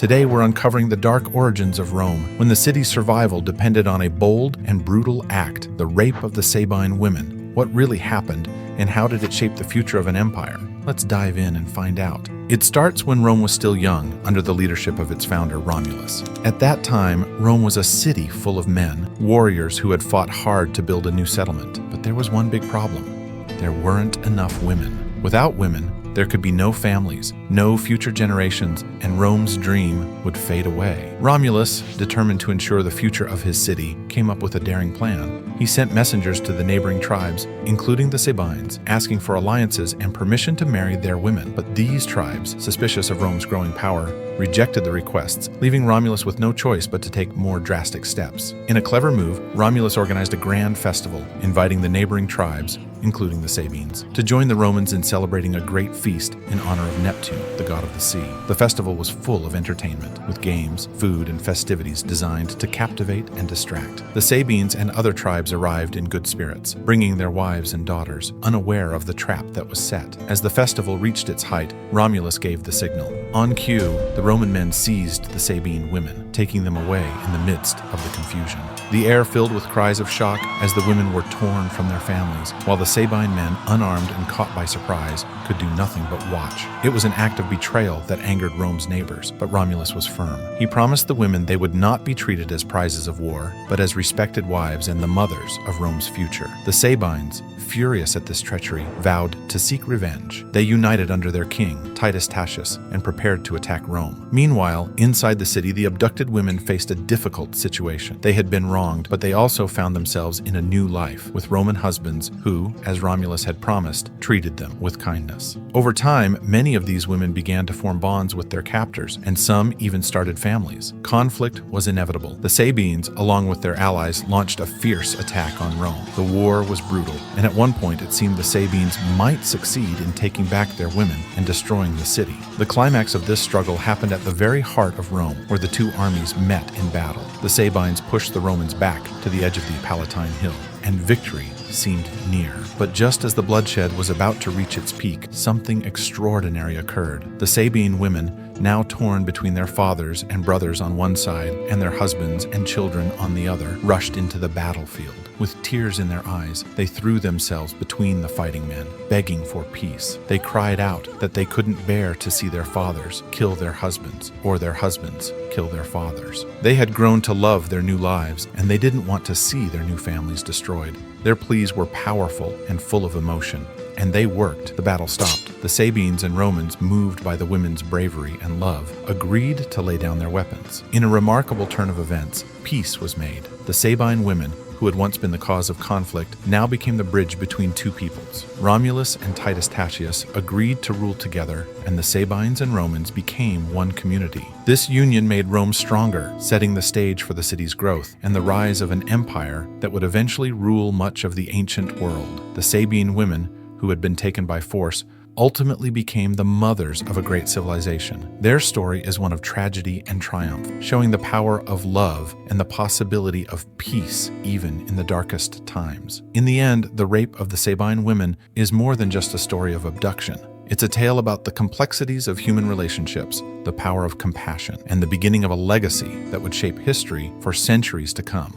Today we're uncovering the dark origins of Rome, when the city's survival depended on a bold and brutal act, the rape of the Sabine women. What really happened, and how did it shape the future of an empire? Let's dive in and find out. It starts when Rome was still young, under the leadership of its founder Romulus. At that time, Rome was a city full of men, warriors who had fought hard to build a new settlement. But there was one big problem. There weren't enough women. Without women, there could be no families, no future generations, and Rome's dream would fade away. Romulus, determined to ensure the future of his city, came up with a daring plan. He sent messengers to the neighboring tribes, including the Sabines, asking for alliances and permission to marry their women. But these tribes, suspicious of Rome's growing power, rejected the requests, leaving Romulus with no choice but to take more drastic steps. In a clever move, Romulus organized a grand festival, inviting the neighboring tribes, including the Sabines, to join the Romans in celebrating a great feast in honor of Neptune, the god of the sea. The festival was full of entertainment, with games, food, and festivities designed to captivate and distract. The Sabines and other tribes arrived in good spirits, bringing their wives and daughters, unaware of the trap that was set. As the festival reached its height, Romulus gave the signal. On cue, the Roman men seized the Sabine women, taking them away in the midst of the confusion. The air filled with cries of shock as the women were torn from their families, while the Sabine men, unarmed and caught by surprise, could do nothing but watch. It was an act of betrayal that angered Rome's neighbors, but Romulus was firm. He promised the women they would not be treated as prizes of war, but as respected wives and the mothers of Rome's future. The Sabines, furious at this treachery, vowed to seek revenge. They united under their king, Titus Tatius, and prepared to attack Rome. Meanwhile, inside the city, the abducted women faced a difficult situation. They had been wronged, but they also found themselves in a new life, with Roman husbands who, as Romulus had promised, treated them with kindness. Over time, many of these women began to form bonds with their captors, and some even started families. Conflict was inevitable. The Sabines, along with their allies, launched a fierce attack on Rome. The war was brutal, and at one point it seemed the Sabines might succeed in taking back their women and destroying the city. The climax of this struggle happened at the very heart of Rome, where the two armies met in battle. The Sabines pushed the Romans back to the edge of the Palatine Hill, and victory seemed near. But just as the bloodshed was about to reach its peak, something extraordinary occurred. The Sabine women, now torn between their fathers and brothers on one side and their husbands and children on the other, rushed into the battlefield. With tears in their eyes, they threw themselves between the fighting men, begging for peace. They cried out that they couldn't bear to see their fathers kill their husbands, or their husbands kill their fathers. They had grown to love their new lives, and they didn't want to see their new families destroyed. Their pleas were powerful and full of emotion, and they worked. The battle stopped. The Sabines and Romans, moved by the women's bravery and love, agreed to lay down their weapons. In a remarkable turn of events, peace was made. The Sabine women, who had once been the cause of conflict, now became the bridge between two peoples. Romulus and Titus Tatius agreed to rule together, and the Sabines and Romans became one community. This union made Rome stronger, setting the stage for the city's growth and the rise of an empire that would eventually rule much of the ancient world. The Sabine women, who had been taken by force, ultimately became the mothers of a great civilization. Their story is one of tragedy and triumph, showing the power of love and the possibility of peace even in the darkest times. In the end, the rape of the Sabine women is more than just a story of abduction. It's a tale about the complexities of human relationships, the power of compassion, and the beginning of a legacy that would shape history for centuries to come.